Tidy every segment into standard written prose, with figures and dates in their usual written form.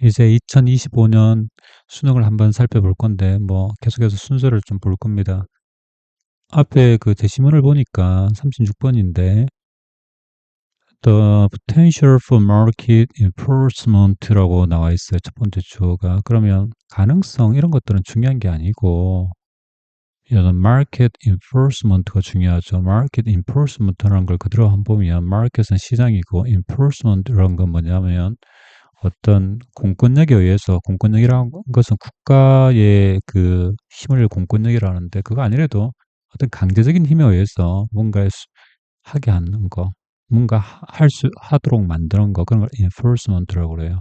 이제 2025년 수능을 한번 살펴볼 건데, 뭐, 계속해서 순서를 좀 볼 겁니다. 앞에 그 제시문을 보니까 36번인데, The potential for market enforcement라고 나와 있어요. 첫 번째 주어가. 그러면 가능성, 이런 것들은 중요한 게 아니고, 이런 market enforcement가 중요하죠. market enforcement라는 걸 그대로 한번 보면, market은 시장이고, enforcement라는 건 뭐냐면, 어떤 공권력에 의해서 공권력이라는 것은 국가의 그 힘을 공권력이라는데 그거 아니라도 어떤 강제적인 힘에 의해서 뭔가 하게 하는 거, 뭔가 할 수 하도록 만드는 거 그런 걸 enforcement라고 그래요.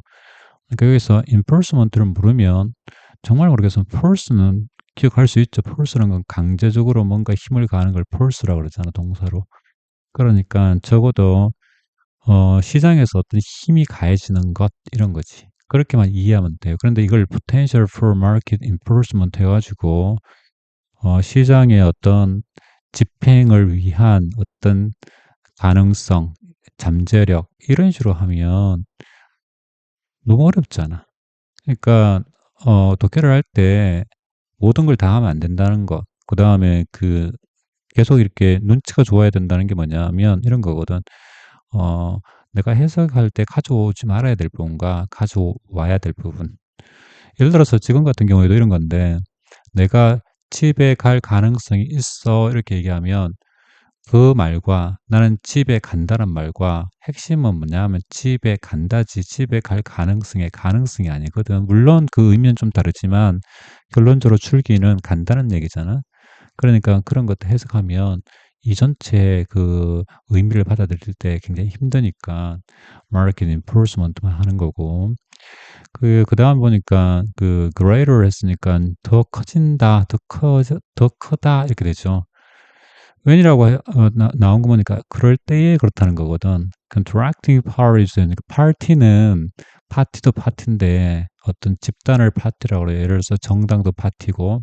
그러니까 여기서 enforcement를 물으면 정말 모르겠으면 force는 기억할 수 있죠. force라는 건 강제적으로 뭔가 힘을 가하는 걸 force라고 그러잖아, 동사로. 그러니까 적어도 시장에서 어떤 힘이 가해지는 것 이런 거지. 그렇게만 이해하면 돼요. 그런데 이걸 potential for market enforcement 해가지고 시장의 어떤 집행을 위한 어떤 가능성, 잠재력 이런 식으로 하면 너무 어렵잖아. 그러니까 독해를 할 때 모든 걸 다 하면 안 된다는 것. 그 다음에 그 계속 이렇게 눈치가 좋아야 된다는 게 뭐냐면 이런 거거든. 어, 내가 해석할 때 가져오지 말아야 될 부분과 가져와야 될 부분. 예를 들어서 지금 같은 경우에도 이런 건데, 내가 집에 갈 가능성이 있어. 이렇게 얘기하면 그 말과 나는 집에 간다는 말과 핵심은 뭐냐면 집에 간다지 집에 갈 가능성의 가능성이 아니거든. 물론 그 의미는 좀 다르지만 결론적으로 출기는 간다는 얘기잖아. 그러니까 그런 것도 해석하면 이 전체 그 의미를 받아들일 때 굉장히 힘드니까 마케팅 인포스먼트만 하는 거고 그다음 보니까 그 greater 했으니까 더 커진다, 더 크다 이렇게 되죠. 웬이라고 나온 거 보니까 그럴 때에 그렇다는 거거든. contracting parties 그러니까 파티는 파티도 파티인데 어떤 집단을 파티라고 그래요. 예를 들어서 정당도 파티고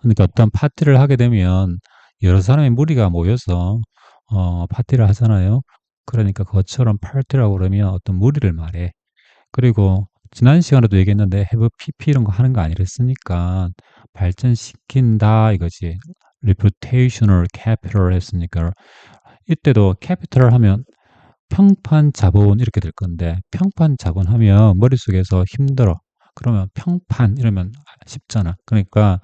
그러니까 어떤 파티를 하게 되면 여러 사람의 무리가 모여서 파티를 하잖아요. 그러니까 그것처럼 파티라고 그러면 어떤 무리를 말해. 그리고 지난 시간에도 얘기했는데 have PP 이런 거 하는 거 아니랬으니까 발전시킨다 이거지. reputational capital 했으니까 이때도 capital 하면 평판 자본 이렇게 될 건데 평판 자본 하면 머릿속에서 힘들어. 그러면 평판 이러면 쉽잖아. 그러니까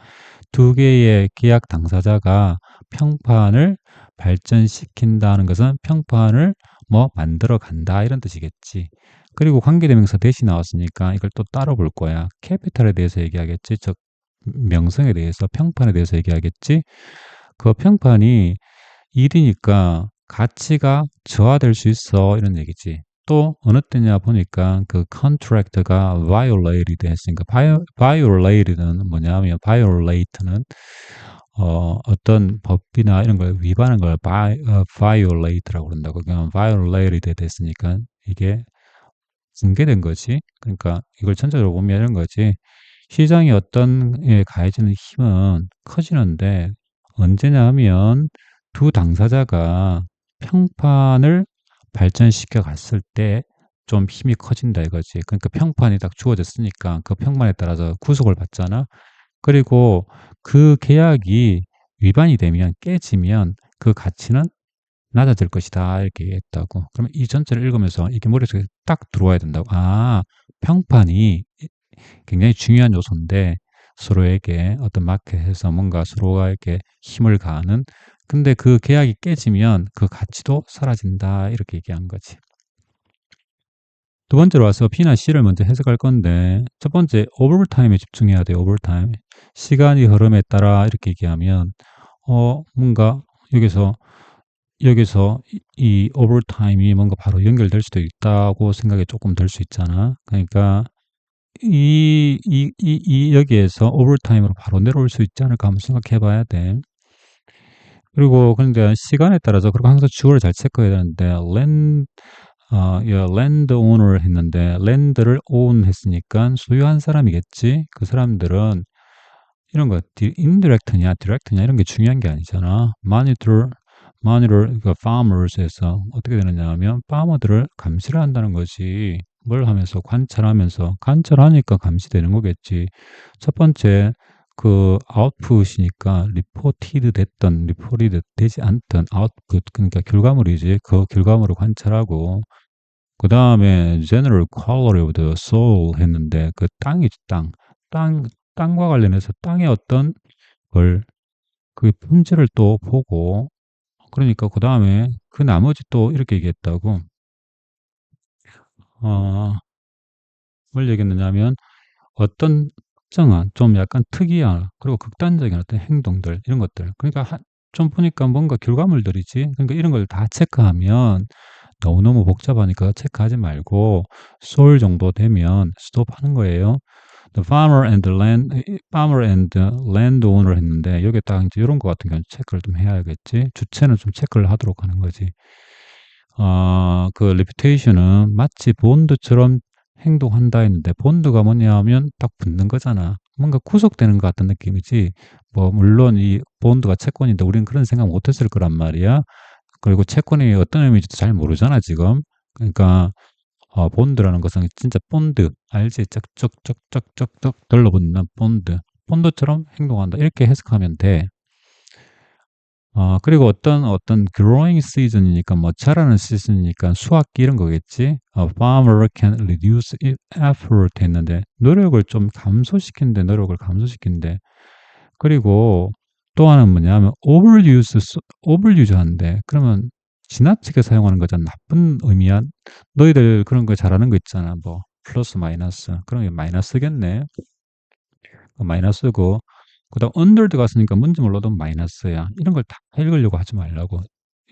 두 개의 계약 당사자가 평판을 발전시킨다는 것은 평판을 뭐 만들어 간다 이런 뜻이겠지. 그리고 관계대명사 대시 나왔으니까 이걸 또 따로 볼 거야. 캐피탈에 대해서 얘기하겠지. 즉 명성에 대해서 평판에 대해서 얘기하겠지. 그 평판이 일이니까 가치가 저하될 수 있어 이런 얘기지. 또 어느 때냐 보니까 그 contract가 violated 했으니까 violated는 뭐냐면 violate는 어떤 법이나 이런 걸 위반한 걸 violate라고 그런다고. 그냥 violated 됐으니까 이게 붕괴된 거지. 그러니까 이걸 전체적으로 보면 이런 거지. 시장이 어떤 가해지는 힘은 커지는데 언제냐 하면 두 당사자가 평판을 발전시켜 갔을 때 좀 힘이 커진다 이거지. 그러니까 평판이 딱 주어졌으니까 그 평판에 따라서 구속을 받잖아. 그리고 그 계약이 위반이 되면 깨지면 그 가치는 낮아질 것이다 이렇게 얘기했다고. 그러면 이 전체를 읽으면서 이게 머릿속에 딱 들어와야 된다고. 아, 평판이 굉장히 중요한 요소인데 서로에게 어떤 마켓에서 뭔가 서로가 이렇게 힘을 가하는 근데 그 계약이 깨지면 그 가치도 사라진다 이렇게 얘기한 거지. 두 번째로 와서 B나 C를 먼저 해석할 건데 첫 번째 오버타임에 집중해야 돼요. 오버타임. 시간이 흐름에 따라 이렇게 얘기하면 뭔가 여기서 이 오버타임이 뭔가 바로 연결될 수도 있다고 생각이 조금 들 수 있잖아. 그러니까 여기에서 오버타임으로 바로 내려올 수 있지 않을까 한번 생각해 봐야 돼. 그리고 근데 시간에 따라서 그리고 항상 주어를 잘 체크해야 되는데 랜드 오너를 했는데 랜드를 오운 했으니까 소유한 사람이겠지. 그 사람들은 이런 거 인디렉트냐 디렉트냐 이런 게 중요한 게 아니잖아. monitor 그러니까 farmers에서 어떻게 되느냐 하면 파머들을 감시를 한다는 거지. 뭘 하면서? 관찰하면서. 관찰하니까 감시되는 거겠지. 첫 번째 그 아웃풋이니까 리포티드 됐든 리포티드 되지 않든 아웃풋 그러니까 결과물이지. 그 결과물을 관찰하고 그다음에 general quality of the soil 했는데 그 땅이지 땅. 땅 땅과 관련해서 땅의 어떤 걸 그 품질을 또 보고 그러니까 그다음에 그 나머지 또 이렇게 얘기했다고 어 뭘 얘기했느냐면 어떤 특정한 좀 약간 특이한 그리고 극단적인 어떤 행동들 이런 것들 그러니까 좀 보니까 뭔가 결과물들이지 그러니까 이런 걸 다 체크하면 너무너무 복잡하니까 체크하지 말고 솔 정도 되면 스톱하는 거예요. The farmer and the landowner 했는데 여기에 딱 이제 이런 거 같은 경우는 체크를 좀 해야겠지. 주체는 좀 체크를 하도록 하는 거지. 그 reputation은 마치 본드처럼 행동한다 했는데 본드가 뭐냐면 딱 붙는 거잖아. 뭔가 구속되는 것 같은 느낌이지. 뭐 물론 이 본드가 채권인데 우리는 그런 생각 못 했을 거란 말이야. 그리고 채권이 어떤 의미인지도 잘 모르잖아 지금. 그러니까 본드라는 것은 진짜 본드 알지? 쩍쩍쩍쩍쩍쩍 들러붙는 본드. 본드처럼 행동한다. 이렇게 해석하면 돼. 그리고 어떤 growing season이니까 뭐 자라는 시즌이니까 수확기 이런 거겠지. farmer can reduce effort 했는데 노력을 좀 감소시킨대. 노력을 감소시킨대. 그리고 또 하나는 뭐냐면 overuse 한대. 그러면 지나치게 사용하는 거잖아. 나쁜 의미야. 너희들 그런 거 잘하는 거 있잖아. 뭐 플러스 마이너스. 그런 게 마이너스겠네. 마이너스고 그다음 언더 들어갔으니까 뭔지 몰라도 마이너스야. 이런 걸 다 읽으려고 하지 말라고.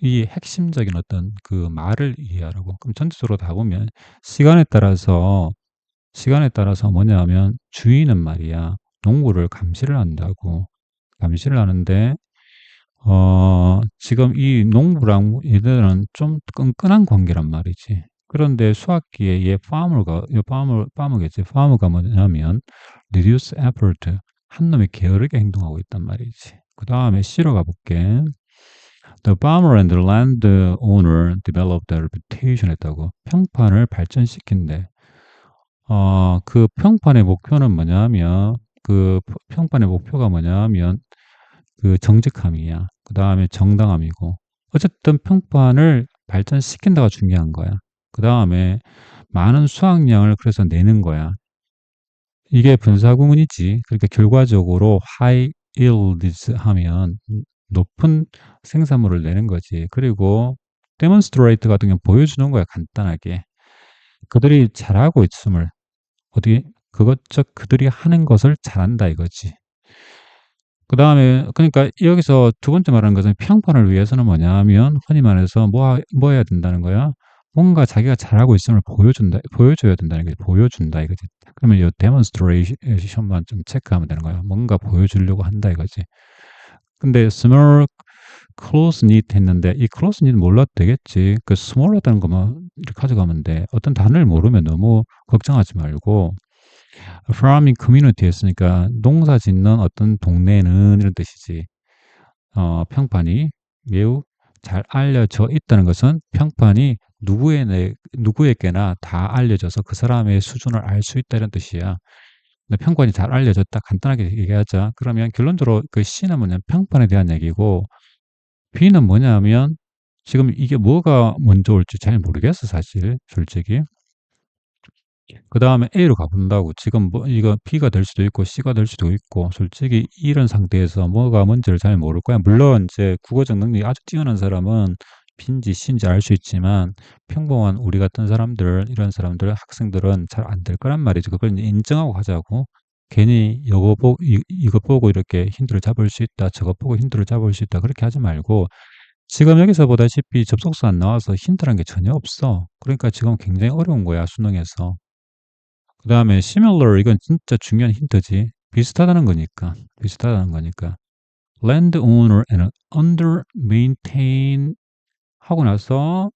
이 핵심적인 어떤 그 말을 이해하라고. 그럼 전체적으로 다 보면 시간에 따라서 뭐냐면 주인은 말이야. 농구를 감시를 한다고. 감시를 하는데 지금 이 농부랑 얘들은 좀 끈끈한 관계란 말이지. 그런데 수학기에 얘 파머겠지. 파머가 뭐냐면 reduce effort. 한 놈이 게으르게 행동하고 있단 말이지. 그 다음에 C로 가볼게. The farmer and the landowner developed a reputation 했다고. 평판을 발전시킨대. 그 평판의 목표는 뭐냐면 그 평판의 목표가 뭐냐면 그 정직함이야. 그 다음에 정당함이고. 어쨌든 평판을 발전시킨다가 중요한 거야. 그 다음에 많은 수확량을 그래서 내는 거야. 이게 분사구문이지. 그러니까 결과적으로 high yields 하면 높은 생산물을 내는 거지. 그리고 demonstrate 같은 경우 보여주는 거야. 간단하게. 그들이 잘하고 있음을 어디 그것적 그들이 하는 것을 잘한다 이거지. 그 다음에 그러니까 여기서 두 번째 말하는 것은 평판을 위해서는 뭐냐면 흔히 말해서 뭐 해야 된다는 거야? 뭔가 자기가 잘하고 있음을 보여줘야 된다는 거지. 보여준다 이거지. 그러면 이 demonstration만 좀 체크하면 되는 거야. 뭔가 보여주려고 한다 이거지. 근데 small close knit 했는데 이 close knit 몰라도 되겠지. 그 small하다는 것만 이렇게 가져가면 돼. 어떤 단어를 모르면 너무 걱정하지 말고 farming community 했으니까 농사 짓는 어떤 동네는 이런 뜻이지. 평판이 매우 잘 알려져 있다는 것은 평판이 누구에게나 다 알려져서 그 사람의 수준을 알 수 있다 이런 뜻이야. 근데 평판이 잘 알려졌다 간단하게 얘기하자. 그러면 결론적으로 그 C는 뭐냐면 평판에 대한 얘기고 B는 뭐냐면 지금 이게 뭐가 먼저 올지 잘 모르겠어 사실 솔직히. 그 다음에 A로 가본다고. 지금 뭐 이거 B가 될 수도 있고 C가 될 수도 있고 솔직히 이런 상태에서 뭐가 뭔지를 잘 모를 거야. 물론 이제 국어적 능력이 아주 뛰어난 사람은 B인지 C인지 알 수 있지만 평범한 우리 같은 사람들 이런 사람들 학생들은 잘 안 될 거란 말이지. 그걸 이제 인정하고 하자고. 괜히 이거 보고 이렇게 힌트를 잡을 수 있다. 저거 보고 힌트를 잡을 수 있다. 그렇게 하지 말고 지금 여기서 보다시피 접속사 안 나와서 힌트란 게 전혀 없어. 그러니까 지금 굉장히 어려운 거야 수능에서. 그 다음에 similar 이건 진짜 중요한 힌트지. 비슷하다는 거니까. 비슷하다는 거니까. landowner and under maintain 하고 나서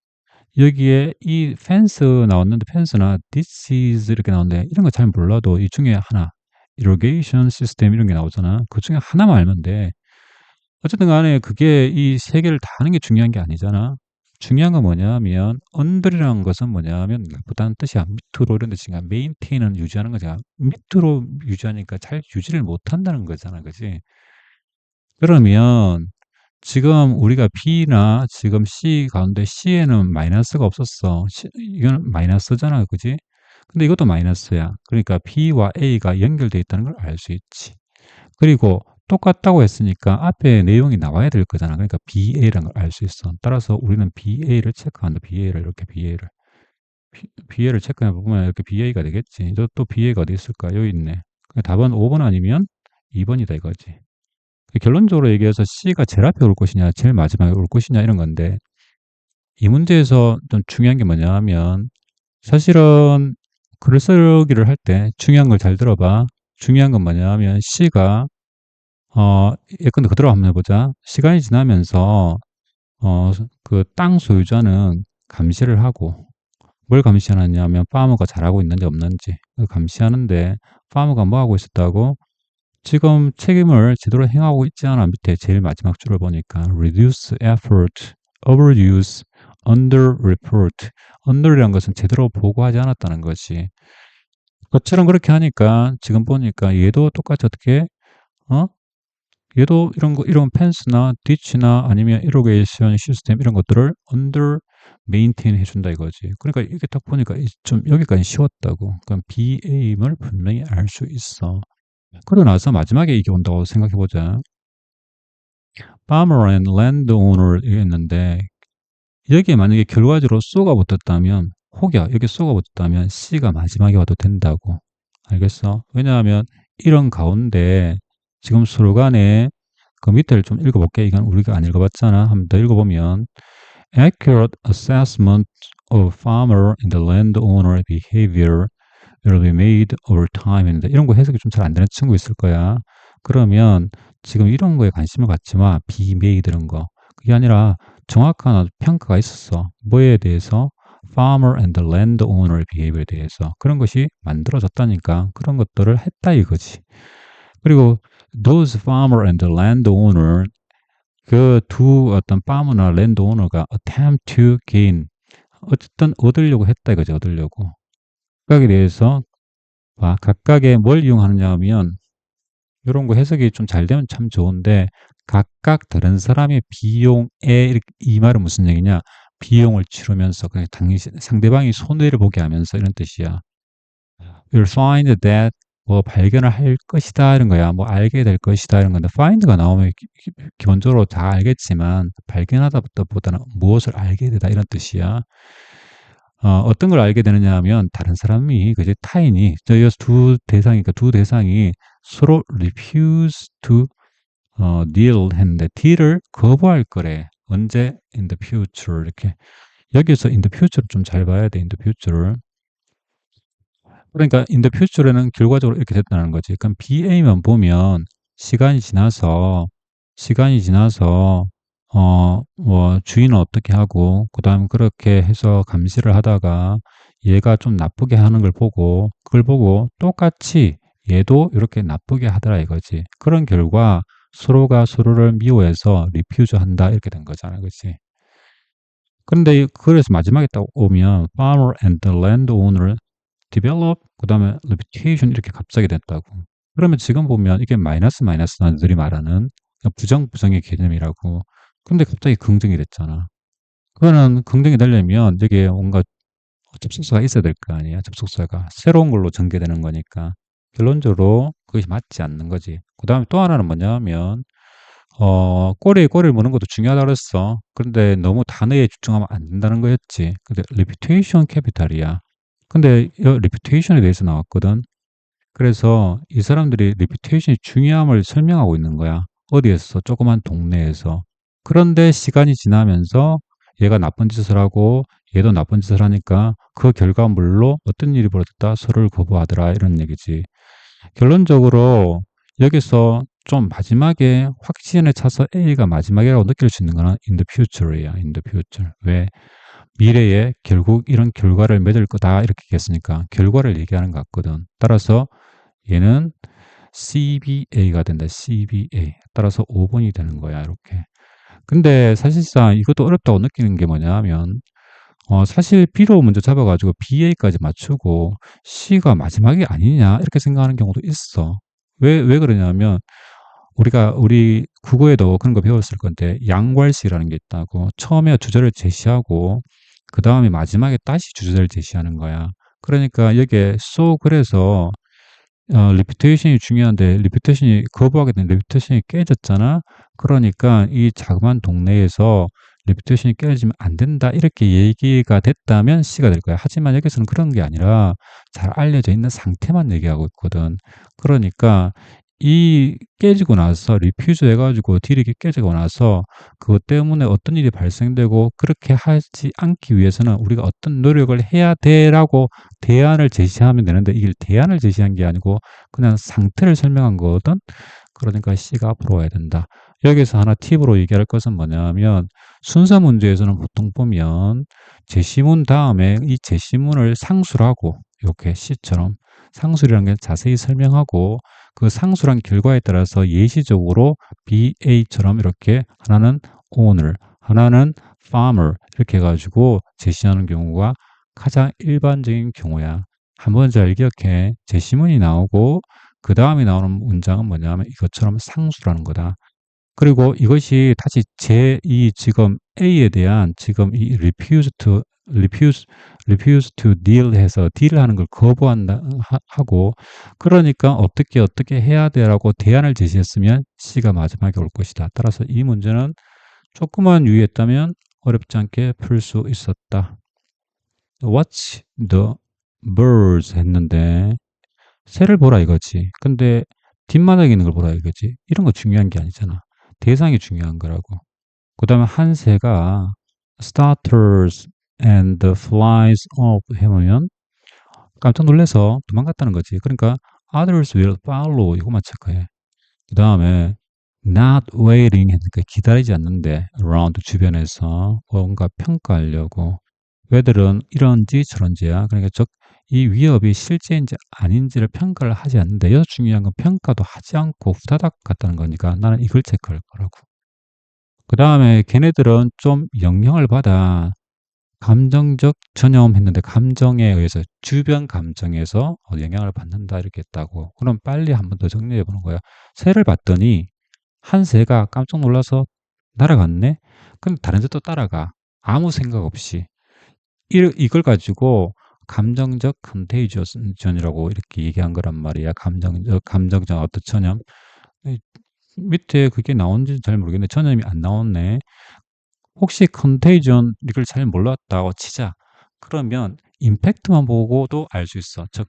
여기에 이 fence 나왔는데 fence나 this is 이렇게 나오는데 이런 거 잘 몰라도 이 중에 하나 irrigation system 이런 게 나오잖아. 그 중에 하나만 알면 돼. 어쨌든 간에 그게 이 세 개를 다 하는 게 중요한 게 아니잖아. 중요한 건 뭐냐면 under이라는 것은 뭐냐면 나쁘다는 뜻이야. 밑으로 이런 뜻이니까 maintain은 유지하는 거잖아. 밑으로 유지하니까 잘 유지를 못한다는 거잖아. 그지? 그러면 지금 우리가 B나 지금 C 가운데 C에는 마이너스가 없었어. 이거는 마이너스잖아. 그지? 근데 이것도 마이너스야. 그러니까 B와 A가 연결되어 있다는 걸 알 수 있지. 그리고 똑같다고 했으니까 앞에 내용이 나와야 될 거잖아. 그러니까 BA라는 걸 알 수 있어. 따라서 우리는 BA를 체크한다. BA를 이렇게 BA를 체크해 보면 이렇게 BA가 되겠지. 또 BA가 어디 있을까? 여기 있네. 그러니까 답은 5번 아니면 2번이다 이거지. 결론적으로 얘기해서 C가 제일 앞에 올 것이냐, 제일 마지막에 올 것이냐 이런 건데 이 문제에서 좀 중요한 게 뭐냐 하면 사실은 글 쓰기를 할 때 중요한 걸 잘 들어봐. 중요한 건 뭐냐 하면 C가 예컨대 그대로 한번 해보자. 시간이 지나면서 그 땅 소유자는 감시를 하고 뭘 감시하느냐면 파머가 잘하고 있는지 없는지 감시하는데 파머가 뭐 하고 있었다고? 지금 책임을 제대로 행하고 있지 않아. 밑에 제일 마지막 줄을 보니까 reduce effort, overuse, underreport. under이라는 것은 제대로 보고하지 않았다는 것이. 그것처럼 그렇게 하니까 지금 보니까 얘도 똑같이 어떻게 어? 얘도 이런 거, 이런 펜스나 ditch나 아니면 irrigation 시스템 이런 것들을 under maintain 해준다 이거지. 그러니까 이게 딱 보니까 좀 여기까지 쉬웠다고. 그럼 BA임을 분명히 알 수 있어. 그러고 나서 마지막에 이게 온다고 생각해보자. farmer and landowner 이랬는데 여기에 만약에 결과적으로 쏘가 붙었다면 혹여 여기 쏘가 붙었다면 C가 마지막에 와도 된다고. 알겠어? 왜냐하면 이런 가운데 지금 서로 간에 그 밑에를 좀 읽어볼게. 이건 우리가 안 읽어봤잖아. 한번 더 읽어보면 accurate assessment of farmer and the landowner behavior will be made over time인데 이런 거 해석이 좀 잘 안 되는 친구 있을 거야. 그러면 지금 이런 거에 관심을 갖지 마. be made 이런 거. 그게 아니라 정확한 평가가 있었어. 뭐에 대해서? farmer and the landowner behavior에 대해서. 그런 것이 만들어졌다니까. 그런 것들을 했다 이거지. 그리고 those farmer and the landowner 그 두 어떤 farmer나 landowner가 attempt to gain 어쨌든 얻으려고 했다 이거지. 얻으려고. 각각에 대해서 각각의 뭘 이용하느냐 하면 이런 거 해석이 좀 잘 되면 참 좋은데 각각 다른 사람의 비용에 이 말은 무슨 얘기냐? 비용을 치르면서 그냥 상대방이 손해를 보게 하면서 이런 뜻이야. You'll find that 뭐 발견을 할 것이다 이런 거야. 뭐 알게 될 것이다 이런 건데 find가 나오면 기본적으로 다 알겠지만 발견하다보다는 무엇을 알게 되다 이런 뜻이야. 어떤 걸 알게 되느냐 하면 다른 사람이 그제 타인이 저희 두 대상이 서로 refuse to deal 했는데 deal을 거부할 거래. 언제? in the future 이렇게 여기서 in the future를 좀 잘 봐야 돼. in the future를. 그러니까 in the future에는 결과적으로 이렇게 됐다는 거지. 그럼 BA만 보면 시간이 지나서 뭐 주인은 어떻게 하고 그다음 그렇게 해서 감시를 하다가 얘가 좀 나쁘게 하는 걸 보고 그걸 보고 똑같이 얘도 이렇게 나쁘게 하더라 이거지. 그런 결과 서로가 서로를 미워해서 리퓨즈 한다 이렇게 된 거잖아. 그렇지? 그런데 그래서 마지막에 딱 오면 farmer and the landowner develop 그다음에 reputation 이렇게 갑자기 됐다고. 그러면 지금 보면 이게 마이너스 들이 말하는 부정의 개념이라고. 근데 갑자기 긍정이 됐잖아. 그거는 긍정이 되려면 여기에 뭔가 접속사가 있어야 될 거 아니야. 접속사가 새로운 걸로 전개되는 거니까 결론적으로 그것이 맞지 않는 거지. 그다음에 또 하나는 뭐냐면 꼬리에 꼬리를 무는 것도 중요하다 그랬어. 그런데 너무 단어에 집중하면 안 된다는 거였지. 근데 reputation capital이야. 근데 이 reputation에 대해서 나왔거든. 그래서 이 사람들이 reputation이 중요함을 설명하고 있는 거야. 어디에서? 조그만 동네에서. 그런데 시간이 지나면서 얘가 나쁜 짓을 하고 얘도 나쁜 짓을 하니까 그 결과물로 어떤 일이 벌어졌다? 서로를 거부하더라. 이런 얘기지. 결론적으로 여기서 좀 마지막에 확신에 차서 A가 마지막이라고 느낄 수 있는 거는 in the future이야. in the future. 왜? 미래에 결국 이런 결과를 맺을 거다 이렇게 얘기했으니까 결과를 얘기하는 것 같거든. 따라서 얘는 CBA가 된다. CBA. 따라서 5번이 되는 거야. 이렇게. 근데 사실상 이것도 어렵다고 느끼는 게 뭐냐면 사실 B로 먼저 잡아 가지고 BA까지 맞추고 C가 마지막이 아니냐 이렇게 생각하는 경우도 있어. 왜 그러냐면 우리 국어에도 그런 거 배웠을 건데 양괄시라는 게 있다고. 처음에 주제를 제시하고 그다음에 마지막에 다시 주제를 제시하는 거야. 그러니까 여기에 그래서 리피테이션이 중요한데 리피테이션이 거부하게 된 리피테이션이 깨졌잖아. 그러니까 이 자그마한 동네에서 리피테이션이 깨지면 안 된다 이렇게 얘기가 됐다면 C가 될 거야. 하지만 여기서는 그런 게 아니라 잘 알려져 있는 상태만 얘기하고 있거든. 그러니까 이 깨지고 나서 리퓨즈 해가지고 딜이 깨지고 나서 그것 때문에 어떤 일이 발생되고 그렇게 하지 않기 위해서는 우리가 어떤 노력을 해야 돼라고 대안을 제시하면 되는데 이게 대안을 제시한 게 아니고 그냥 상태를 설명한 거거든. 그러니까 C가 앞으로 와야 된다. 여기서 하나 팁으로 얘기할 것은 뭐냐면 순서 문제에서는 보통 보면 제시문 다음에 이 제시문을 상수라고 이렇게 C처럼 상수라는 게 자세히 설명하고 그 상수란 결과에 따라서 예시적으로 BA처럼 이렇게 하나는 owner, 하나는 farmer 이렇게 해가지고 제시하는 경우가 가장 일반적인 경우야. 한번 잘 기억해. 제시문이 나오고 그 다음에 나오는 문장은 뭐냐면 이것처럼 상수라는 거다. 그리고 이것이 다시 이 지금 A에 대한 지금 이 refuse to deal 해서 딜을 하는 걸 거부한다 하고 그러니까 어떻게 해야 돼라고 대안을 제시했으면 C가 마지막에 올 것이다. 따라서 이 문제는 조금만 유의했다면 어렵지 않게 풀 수 있었다. Watch the birds 했는데 새를 보라 이거지. 근데 뒷마당에 있는 걸 보라 이거지. 이런 거 중요한 게 아니잖아. 대상이 중요한 거라고. 그 다음에 한 새가 starters and flies off 해보면 깜짝 놀라서 도망갔다는 거지. 그러니까 others will follow 이거만 체크해. 그 다음에 not waiting 했으니까 기다리지 않는데 around 주변에서 뭔가 평가하려고 왜들은 이런지 저런지야. 그러니까 이 위협이 실제인지 아닌지를 평가를 하지 않는데 여기서 중요한 건 평가도 하지 않고 후다닥 갔다는 거니까 나는 이걸 체크할 거라고. 그 다음에 걔네들은 좀 영향을 받아 감정적 전염 했는데 감정에 의해서 주변 감정에서 영향을 받는다 이렇게 했다고. 그럼 빨리 한 번 더 정리해 보는 거야. 새를 봤더니 한 새가 깜짝 놀라서 날아갔네. 근데 다른 새도 따라가. 아무 생각 없이. 이걸 가지고 감정적 컨테이전이라고 이렇게 얘기한 거란 말이야. 감정적 어떤 전염. 밑에 그게 나온지 잘 모르겠는데 전염이 안 나왔네. 혹시 컨테이전 이걸 잘 몰랐다고 치자. 그러면 임팩트만 보고도 알 수 있어. 즉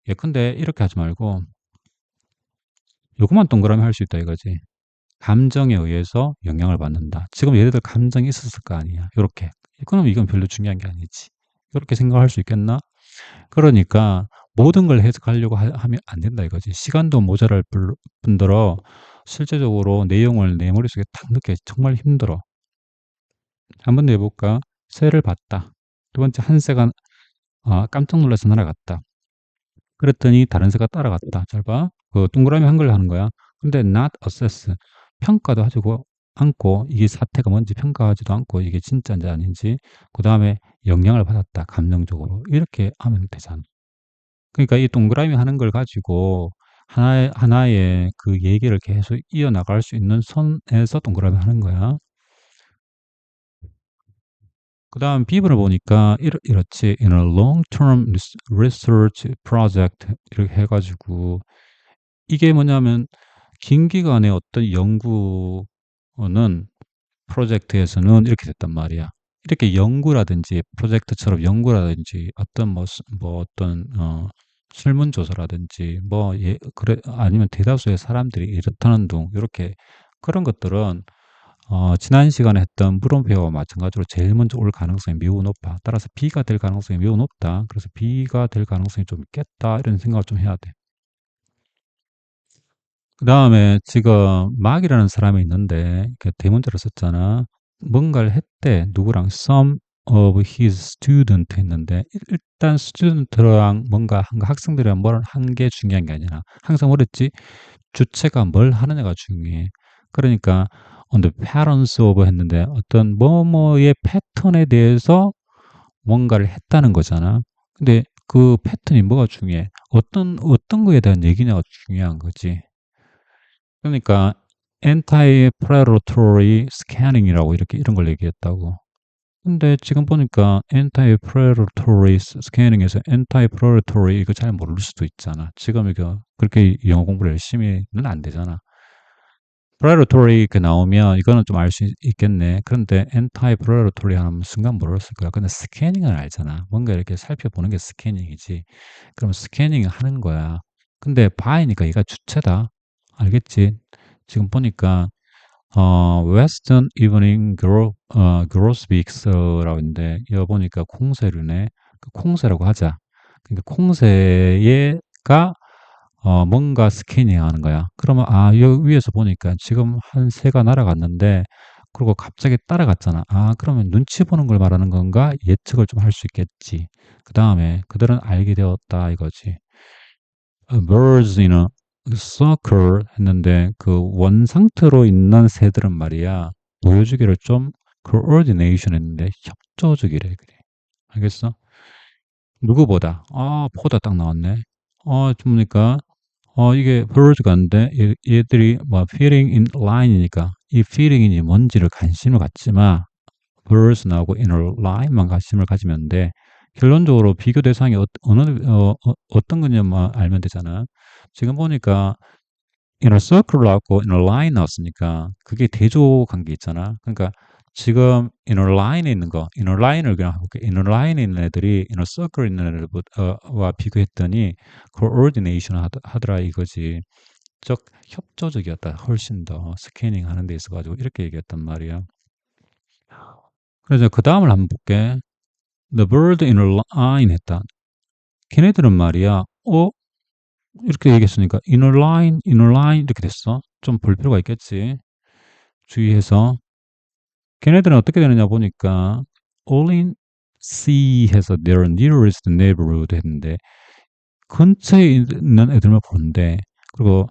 예컨대 이렇게 하지 말고 요것만 동그라미 할 수 있다 이거지. 감정에 의해서 영향을 받는다. 지금 얘네들 감정이 있었을 거 아니야. 요렇게. 그럼 이건 별로 중요한 게 아니지. 이렇게 생각할 수 있겠나? 그러니까 모든 걸 해석하려고 하면 안 된다 이거지. 시간도 모자랄 뿐더러 실제적으로 내용을 내 머릿속에 딱 넣기 정말 힘들어. 한번 더 해볼까? 새를 봤다. 두 번째 한 새가 깜짝 놀라서 날아갔다. 그랬더니 다른 새가 따라갔다. 잘 봐. 그 동그라미 한글 하는 거야. 근데 not assess. 평가도 하지고 않고 이게 사태가 뭔지 평가하지도 않고 이게 진짜인지 아닌지 그 다음에 영향을 받았다. 감정적으로. 이렇게 하면 되잖아. 그러니까 이 동그라미 하는 걸 가지고 하나의 그 얘기를 계속 이어나갈 수 있는 선에서 동그라미 하는 거야. 그 다음 B번을 보니까 이렇지. In a long-term research project 이렇게 해가지고 이게 뭐냐면 긴 기간의 어떤 연구는 프로젝트에서는 이렇게 됐단 말이야. 이렇게 연구라든지 프로젝트처럼 연구라든지 어떤 어떤 설문조사라든지 그래 아니면 대다수의 사람들이 이렇다는 둥 이렇게 그런 것들은 지난 시간에 했던 물음표와 마찬가지로 제일 먼저 올 가능성이 매우 높아. 따라서 B가 될 가능성이 매우 높다. 그래서 B가 될 가능성이 좀 있겠다. 이런 생각을 좀 해야 돼. 그 다음에 지금 막이라는 사람이 있는데 대문자를 썼잖아. 뭔가를 했대. 누구랑 some of his student 했는데 일단 student랑 뭔가 학생들이랑 뭘 한 게 중요한 게 아니라 항상 그랬지. 주체가 뭘 하느냐가 중요해. 그러니까 on the patterns of 했는데 어떤 뭐뭐의 패턴에 대해서 뭔가를 했다는 거잖아. 근데 그 패턴이 뭐가 중요해? 어떤 거에 대한 얘기냐가 중요한 거지. 그러니까 anti-predatory scanning이라고 이렇게 이런 걸 얘기했다고. 근데 지금 보니까 anti-predatory scanning에서 anti-predatory 이거 잘 모를 수도 있잖아. 지금 이거 그렇게 영어 공부를 열심히는 안 되잖아. predatory 이렇게 나오면 이거는 좀 알 수 있겠네. 그런데 anti-predatory 하면 순간 모르겠을 거야. 근데 스캐닝은 알잖아. 뭔가 이렇게 살펴보는 게 스캐닝이지. 그럼 스캐닝 하는 거야. 근데 by니까 얘가 주체다. 알겠지? 지금 보니까 Western Evening Grosbeaks라고 있는데 여기 보니까 콩새류네. 그 콩새라고 하자. 그러니까 콩새가 뭔가 스캐닝 하는 거야. 그러면 여기 위에서 보니까 지금 한 새가 날아갔는데 그리고 갑자기 따라갔잖아. 그러면 눈치 보는 걸 말하는 건가? 예측을 좀 할 수 있겠지. 그 다음에 그들은 알게 되었다 이거지. birds in a circle 했는데 그 원 상태로 있는 새들은 말이야. 보여주기를 좀 coordination 했는데 협조주기래 그래. 알겠어? 누구보다. 보다 딱 나왔네. 좀 보니까 이게 bird가 있는데 얘들이 뭐 feeding in line이니까 이 feeding이 뭔지를 관심을 갖지 마. birds 나오고 in a line만 관심을 가지면 돼. 결론적으로 비교 대상이 어떤 거냐만 알면 되잖아. 지금 보니까 in a circle 나왔고 in a line 나왔으니까 그게 대조 관계 있잖아. 그러니까 지금 in a line에 있는 거, in a line을 그냥 해볼게. in a line에 있는 애들이 in a circle 있는 애들과 비교했더니 coordination 하더라 이거지. 즉 협조적이었다. 훨씬 더 스캐닝 하는 데 있어가지고 이렇게 얘기했단 말이야. 그래서 그 다음을 한번 볼게. The bird in a line 했다. 걔네들은 말이야. 이렇게 얘기했으니까 in a line 이렇게 됐어. 좀 볼 필요가 있겠지. 주의해서. 걔네들은 어떻게 되느냐 보니까 all in C 해서 their nearest neighborhood 했는데 근처에 있는 애들만 보는데 그리고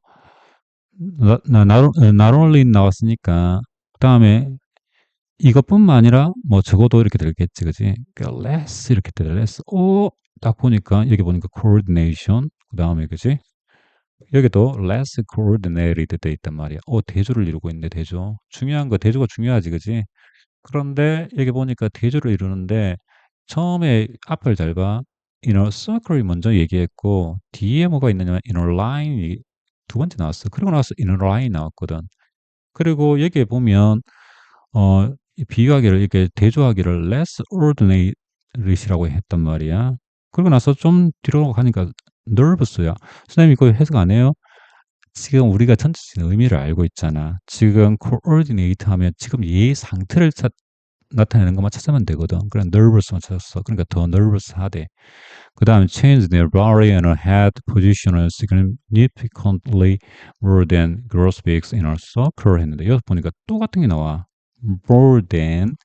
not only 나왔으니까 그 다음에 이것뿐만 아니라 뭐 적어도 이렇게 되겠지 그지? 그러니까 less 이렇게 돼 less 딱 보니까 여기 보니까 coordination 그 다음에 그지? 여기도 less coordinated 돼 있단 말이야. 대조를 이루고 있네 대조. 중요한 거 대조가 중요하지 그지? 그런데 여기 보니까 대조를 이루는데 처음에 앞을 잘 봐. inner circle이 먼저 얘기했고 뒤에 뭐가 있느냐면 inner line이 두 번째 나왔어. 그리고 나서 inner line 나왔거든. 그리고 여기에 보면 이 비교하기를 이렇게 대조하기를 less ordinate이라고 했단 말이야. 그리고 나서 좀 뒤로 가니까 nervous야. 선생님 이거 해석 안 해요? 지금 우리가 전체적인 의미를 알고 있잖아. 지금 coordinate 하면 지금 얘의 상태를 나타내는 것만 찾으면 되거든. 그래 nervous만 찾았어. 그러니까 더 nervous 하대. 그 다음에 change their body and head position을 significantly more than grosbeaks in a circle 했는데 여기 보니까 똑같은 게 나와. more than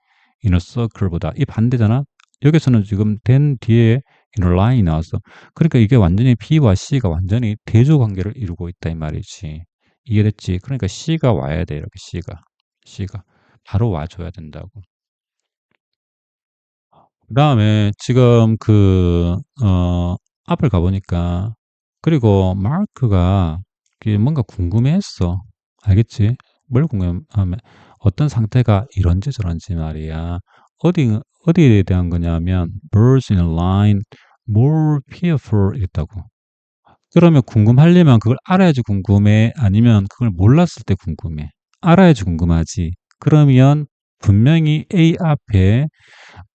in a circle보다 이 반대잖아. 여기서는 지금 than 뒤에 in a line이 나왔어. 그러니까 이게 완전히 B와 C가 완전히 대조 관계를 이루고 있다 이 말이지. 이해됐지? 그러니까 C가 와야 돼 이렇게 C가 바로 와줘야 된다고. 그다음에 지금 앞을 가보니까 그리고 마크가 뭔가 궁금해했어. 알겠지? 뭘 궁금하면 어떤 상태가 이런지 저런지 말이야. 어디에 대한 거냐면 birds in a line more fearful 이랬다고. 그러면 궁금하려면 그걸 알아야지 궁금해. 아니면 그걸 몰랐을 때 궁금해. 알아야지 궁금하지. 그러면 분명히 A 앞에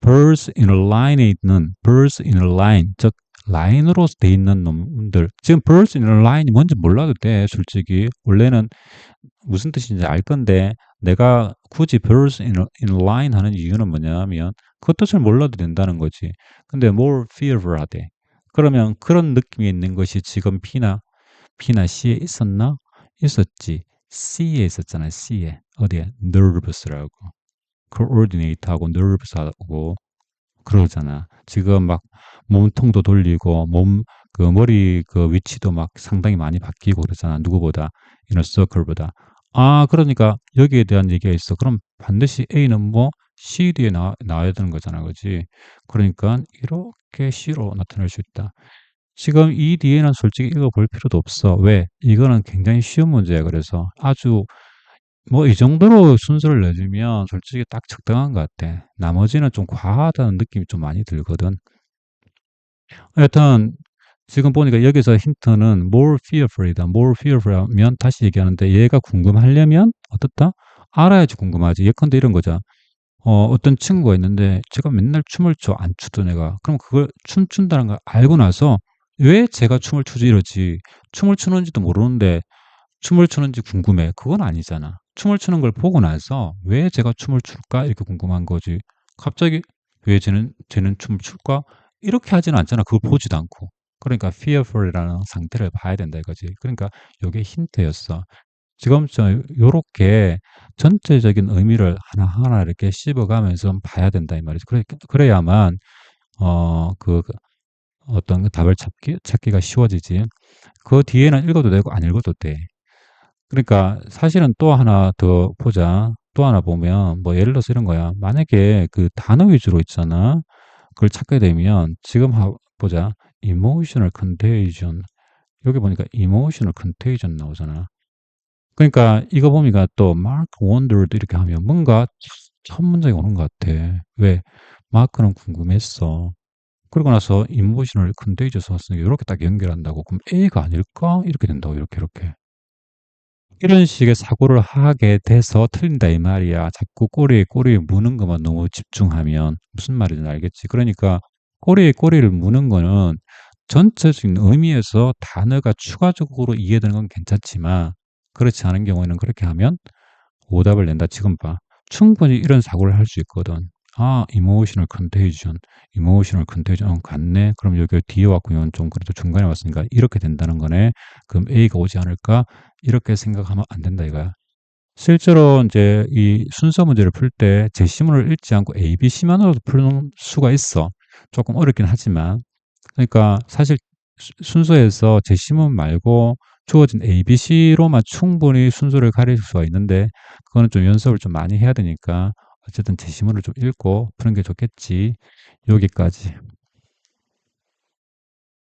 birds in a line에 있는 birds in a line 즉 라인으로 돼 있는 놈들 지금 birds in a line이 뭔지 몰라도 돼 솔직히 원래는 무슨 뜻인지 알 건데 내가 굳이 birds in a line 하는 이유는 뭐냐면 그 뜻을 몰라도 된다는 거지 근데 more fearful 하대 그러면 그런 느낌이 있는 것이 지금 B나 C에 있었나? 있었지 C에 있었잖아 C에 어디에? nervous라고 coordinate하고 nervous하고 그러잖아. 지금 막 몸통도 돌리고 그 머리 그 위치도 막 상당히 많이 바뀌고 그러잖아. 누구보다 이너 서클보다. 그러니까 여기에 대한 얘기가 있어. 그럼 반드시 A는 뭐 C, D에 나와야 되는 거잖아. 그지? 그러니까 이렇게 C로 나타낼 수 있다. 지금 이 뒤에는 솔직히 읽어볼 필요도 없어. 왜? 이거는 굉장히 쉬운 문제야. 그래서 아주 뭐 이 정도로 순서를 내주면 솔직히 딱 적당한 것 같아. 나머지는 좀 과하다는 느낌이 좀 많이 들거든. 하여튼 지금 보니까 여기서 힌트는 more fearful이다. more fearful 하면 다시 얘기하는데 얘가 궁금하려면 어떻다? 알아야지 궁금하지. 예컨대 이런 거죠. 어떤 친구가 있는데 제가 맨날 춤을 춰. 안 추던 애가. 그럼 그걸 춤춘다는 걸 알고 나서 왜 제가 춤을 추지 이러지. 춤을 추는지도 모르는데 춤을 추는지 궁금해. 그건 아니잖아. 춤을 추는 걸 보고 나서 왜 제가 춤을 출까? 이렇게 궁금한 거지. 갑자기 왜 쟤는 춤을 출까? 이렇게 하지는 않잖아. 그걸 보지도 않고. 그러니까 fearful이라는 상태를 봐야 된다 이거지. 그러니까 요게 힌트였어. 지금 요렇게 전체적인 의미를 하나하나 이렇게 씹어가면서 봐야 된다 이 말이지. 그래야만 그 어떤 그 답을 찾기가 쉬워지지. 그 뒤에는 읽어도 되고 안 읽어도 돼. 그러니까 사실은 또 하나 더 보자. 또 하나 보면 뭐 예를 들어서 이런 거야. 만약에 그 단어 위주로 있잖아. 그걸 찾게 되면 지금 보자. emotional contagion. 여기 보니까 emotional contagion 나오잖아. 그러니까 이거 보니까 또 Mark wondered 이렇게 하면 뭔가 첫 문장이 오는 것 같아. 왜? 마크는 궁금했어. 그러고 나서 emotional contagious 왔으니까 이렇게 딱 연결한다고. 그럼 A가 아닐까? 이렇게 된다고. 이렇게. 이런 식의 사고를 하게 돼서 틀린다 이 말이야. 자꾸 꼬리에 꼬리에 무는 것만 너무 집중하면 무슨 말인지 알겠지? 그러니까 꼬리에 꼬리를 무는 거는 전체적인 의미에서 단어가 추가적으로 이해되는 건 괜찮지만 그렇지 않은 경우에는 그렇게 하면 오답을 낸다. 지금 봐. 충분히 이런 사고를 할 수 있거든. emotional contagion. emotional contagion. 같네. 그럼 여기 뒤에 왔고, 이건 좀 그래도 중간에 왔으니까 이렇게 된다는 거네. 그럼 A가 오지 않을까? 이렇게 생각하면 안 된다 이거야. 실제로 이제 이 순서 문제를 풀 때 제시문을 읽지 않고 A, B, C만으로도 푸는 수가 있어. 조금 어렵긴 하지만. 그러니까 사실 순서에서 제시문 말고 주어진 A, B, C로만 충분히 순서를 가릴 수가 있는데 그거는 좀 연습을 좀 많이 해야 되니까 어쨌든 제시문을 좀 읽고 푸는 게 좋겠지. 여기까지.